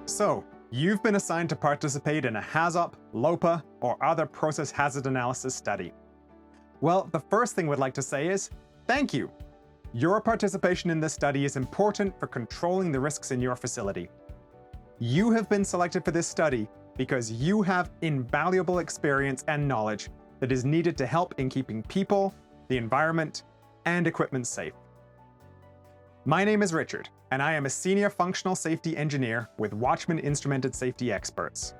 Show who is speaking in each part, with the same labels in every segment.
Speaker 1: So, you've been assigned to participate in a HAZOP, LOPA, or other process hazard analysis study. Well, the first thing we'd like to say is thank you. Your participation in this study is important for controlling the risks in your facility. You have been selected for this study because you have invaluable experience and knowledge that is needed to help in keeping people, the environment, and equipment safe. My name is Richard, and I am a Senior Functional Safety Engineer with Watchmen Instrumented Safety Experts.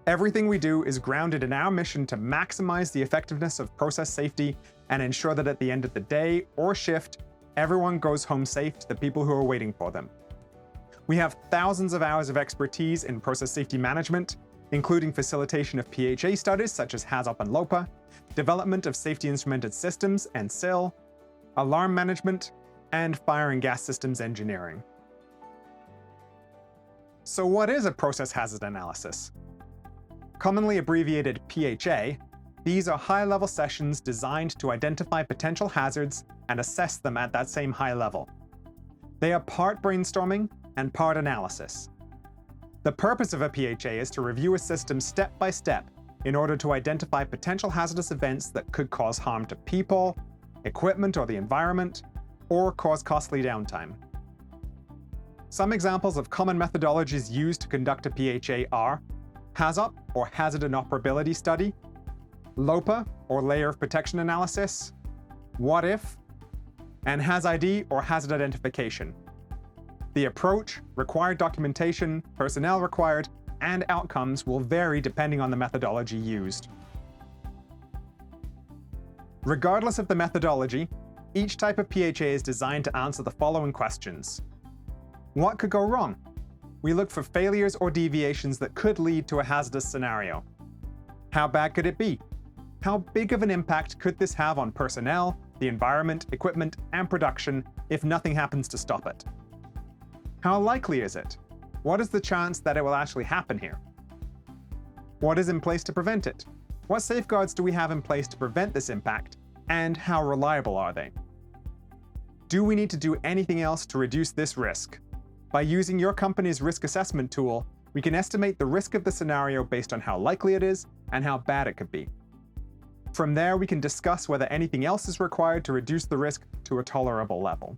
Speaker 1: Everything we do is grounded in our mission to maximize the effectiveness of process safety and ensure that at the end of the day or shift, everyone goes home safe to the people who are waiting for them. We have thousands of hours of expertise in process safety management, including facilitation of PHA studies such as HAZOP and LOPA, development of safety instrumented systems and SIL, alarm management, and fire and gas systems engineering. So what is a process hazard analysis? Commonly abbreviated PHA, these are high-level sessions designed to identify potential hazards and assess them at that same high level. They are part brainstorming and part analysis. The purpose of a PHA is to review a system step by step in order to identify potential hazardous events that could cause harm to people, equipment, or the environment, or cause costly downtime. Some examples of common methodologies used to conduct a PHA are HAZOP, or Hazard Inoperability Study, LOPA, or Layer of Protection Analysis, What If, and HAZID, or Hazard Identification. The approach, required documentation, personnel required, and outcomes will vary depending on the methodology used. Regardless of the methodology, each type of PHA is designed to answer the following questions. What could go wrong? We look for failures or deviations that could lead to a hazardous scenario. How bad could it be? How big of an impact could this have on personnel, the environment, equipment, and production if nothing happens to stop it? How likely is it? What is the chance that it will actually happen here? What is in place to prevent it? What safeguards do we have in place to prevent this impact, and how reliable are they? Do we need to do anything else to reduce this risk? By using your company's risk assessment tool, we can estimate the risk of the scenario based on how likely it is and how bad it could be. From there, we can discuss whether anything else is required to reduce the risk to a tolerable level.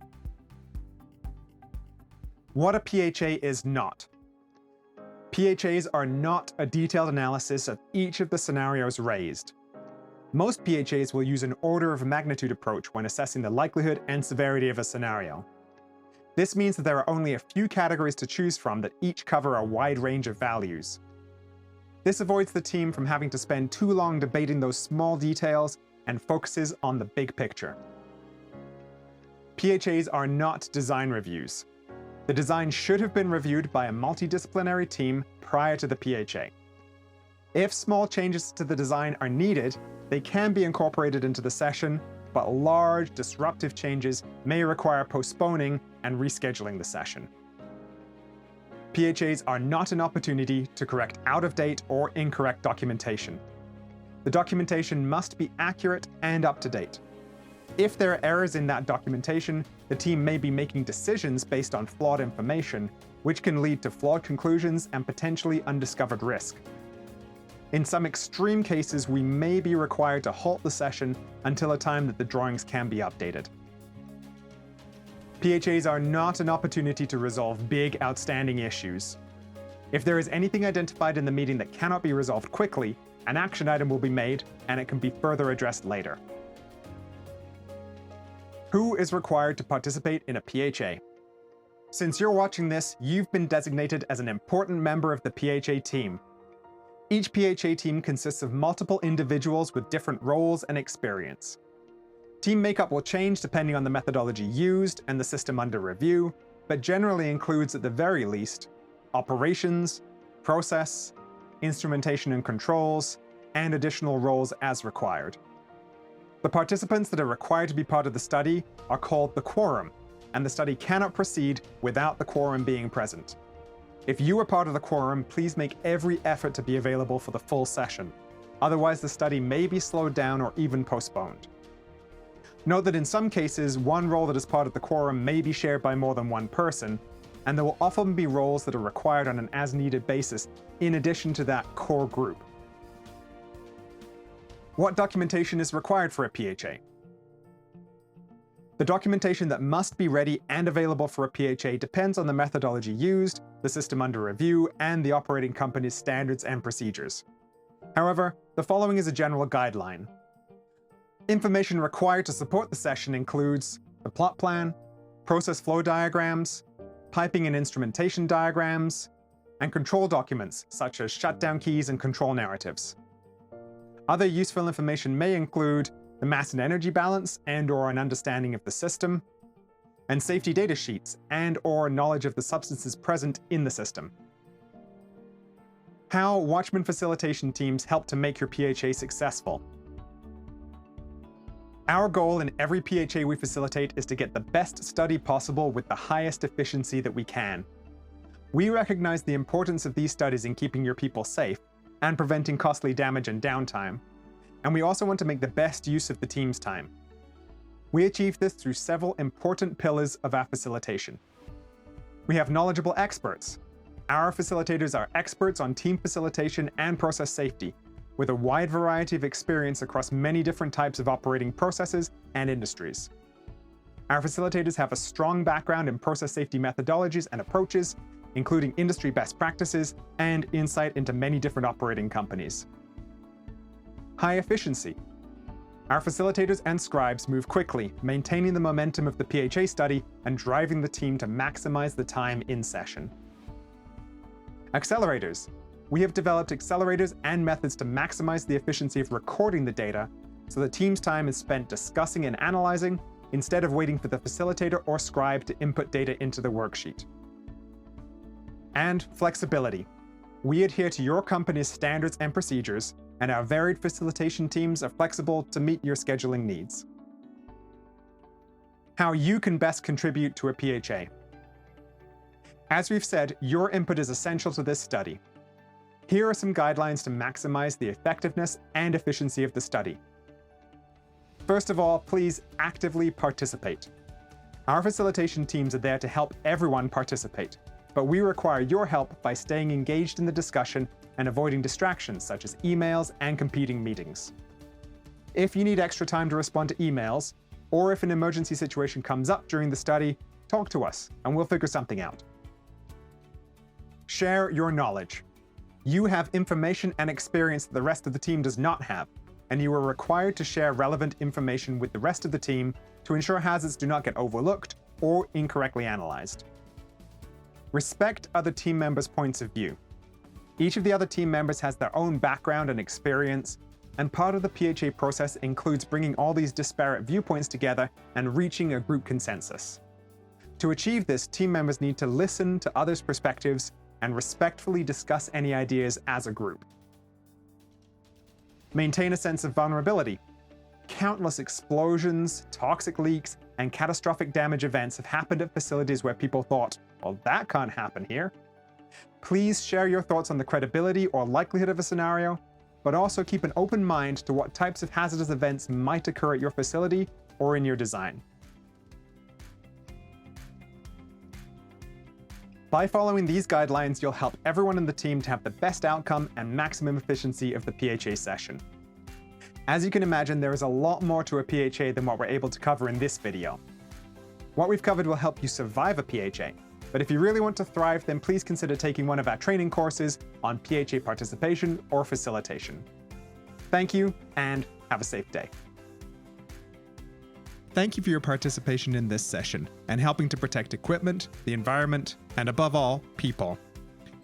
Speaker 1: What a PHA is not. PHAs are not a detailed analysis of each of the scenarios raised. Most PHAs will use an order of magnitude approach when assessing the likelihood and severity of a scenario. This means that there are only a few categories to choose from that each cover a wide range of values. This avoids the team from having to spend too long debating those small details and focuses on the big picture. PHAs are not design reviews. The design should have been reviewed by a multidisciplinary team prior to the PHA. If small changes to the design are needed, they can be incorporated into the session, but large, disruptive changes may require postponing and rescheduling the session. PHAs are not an opportunity to correct out-of-date or incorrect documentation. The documentation must be accurate and up-to-date. If there are errors in that documentation, the team may be making decisions based on flawed information, which can lead to flawed conclusions and potentially undiscovered risk. In some extreme cases, we may be required to halt the session until a time that the drawings can be updated. PHAs are not an opportunity to resolve big, outstanding issues. If there is anything identified in the meeting that cannot be resolved quickly, an action item will be made, and it can be further addressed later. Who is required to participate in a PHA? Since you're watching this, you've been designated as an important member of the PHA team. Each PHA team consists of multiple individuals with different roles and experience. Team makeup will change depending on the methodology used and the system under review, but generally includes at the very least operations, process, instrumentation and controls, and additional roles as required. The participants that are required to be part of the study are called the quorum, and the study cannot proceed without the quorum being present. If you are part of the quorum, please make every effort to be available for the full session. Otherwise, the study may be slowed down or even postponed. Note that in some cases, one role that is part of the quorum may be shared by more than one person, and there will often be roles that are required on an as-needed basis in addition to that core group. What documentation is required for a PHA? The documentation that must be ready and available for a PHA depends on the methodology used, the system under review, and the operating company's standards and procedures. However, the following is a general guideline. Information required to support the session includes the plot plan, process flow diagrams, piping and instrumentation diagrams, and control documents such as shutdown keys and control narratives. Other useful information may include the mass and energy balance and/or an understanding of the system, and safety data sheets and/or knowledge of the substances present in the system. How Watchmen facilitation teams help to make your PHA successful. Our goal in every PHA we facilitate is to get the best study possible with the highest efficiency that we can. We recognize the importance of these studies in keeping your people safe and preventing costly damage and downtime, and we also want to make the best use of the team's time. We achieve this through several important pillars of our facilitation. We have knowledgeable experts. Our facilitators are experts on team facilitation and process safety, with a wide variety of experience across many different types of operating processes and industries. Our facilitators have a strong background in process safety methodologies and approaches, including industry best practices and insight into many different operating companies. High efficiency. Our facilitators and scribes move quickly, maintaining the momentum of the PHA study and driving the team to maximize the time in session. Accelerators. We have developed accelerators and methods to maximize the efficiency of recording the data, so the team's time is spent discussing and analyzing instead of waiting for the facilitator or scribe to input data into the worksheet. And flexibility. We adhere to your company's standards and procedures, and our varied facilitation teams are flexible to meet your scheduling needs. How you can best contribute to a PHA. As we've said, your input is essential to this study. Here are some guidelines to maximize the effectiveness and efficiency of the study. First of all, please actively participate. Our facilitation teams are there to help everyone participate, but we require your help by staying engaged in the discussion and avoiding distractions such as emails and competing meetings. If you need extra time to respond to emails, or if an emergency situation comes up during the study, talk to us and we'll figure something out. Share your knowledge. You have information and experience that the rest of the team does not have, and you are required to share relevant information with the rest of the team to ensure hazards do not get overlooked or incorrectly analyzed. Respect other team members' points of view. Each of the other team members has their own background and experience, and part of the PHA process includes bringing all these disparate viewpoints together and reaching a group consensus. To achieve this, team members need to listen to others' perspectives and respectfully discuss any ideas as a group. Maintain a sense of vulnerability. Countless explosions, toxic leaks, and catastrophic damage events have happened at facilities where people thought, well, that can't happen here. Please share your thoughts on the credibility or likelihood of a scenario, but also keep an open mind to what types of hazardous events might occur at your facility or in your design. By following these guidelines, you'll help everyone in the team to have the best outcome and maximum efficiency of the PHA session. As you can imagine, there is a lot more to a PHA than what we're able to cover in this video. What we've covered will help you survive a PHA, but if you really want to thrive, then please consider taking one of our training courses on PHA participation or facilitation. Thank you, and have a safe day. Thank you for your participation in this session and helping to protect equipment, the environment, and above all, people.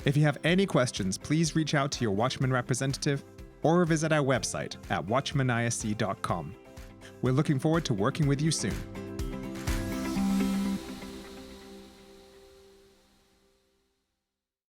Speaker 1: If you have any questions, please reach out to your Watchmen representative or visit our website at watchmanisc.com. We're looking forward to working with you soon.